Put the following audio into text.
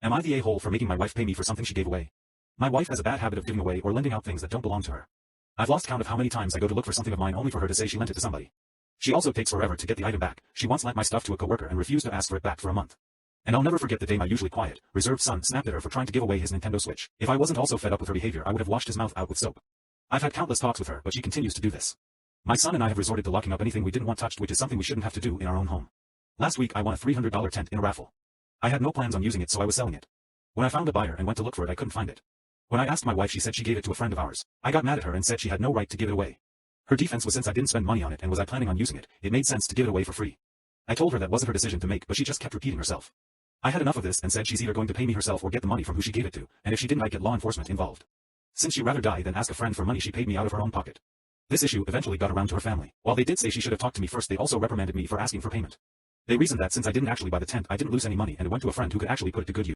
Am I the a-hole for making my wife pay me for something she gave away? My wife has a bad habit of giving away or lending out things that don't belong to her. I've lost count of how many times I go to look for something of mine only for her to say she lent it to somebody. She also takes forever to get the item back. She once lent my stuff to a coworker and refused to ask for it back for a month. And I'll never forget the day my usually quiet, reserved son snapped at her for trying to give away his Nintendo Switch. If I wasn't also fed up with her behavior, I would have washed his mouth out with soap. I've had countless talks with her, but she continues to do this. My son and I have resorted to locking up anything we didn't want touched, which is something we shouldn't have to do in our own home. Last week I won a $300 tent in a raffle. I had no plans on using it, so I was selling it. When I found a buyer and went to look for it, I couldn't find it. When I asked my wife, she said she gave it to a friend of ours. I got mad at her and said she had no right to give it away. Her defense was, since I didn't spend money on it and was I planning on using it, it made sense to give it away for free. I told her that wasn't her decision to make, but she just kept repeating herself. I had enough of this and said she's either going to pay me herself or get the money from who she gave it to, and if she didn't, I'd get law enforcement involved. Since she'd rather die than ask a friend for money, she paid me out of her own pocket. This issue eventually got around to her family. While they did say she should have talked to me first, they also reprimanded me for asking for payment. They reasoned that since I didn't actually buy the tent, I didn't lose any money and it went to a friend who could actually put it to good use.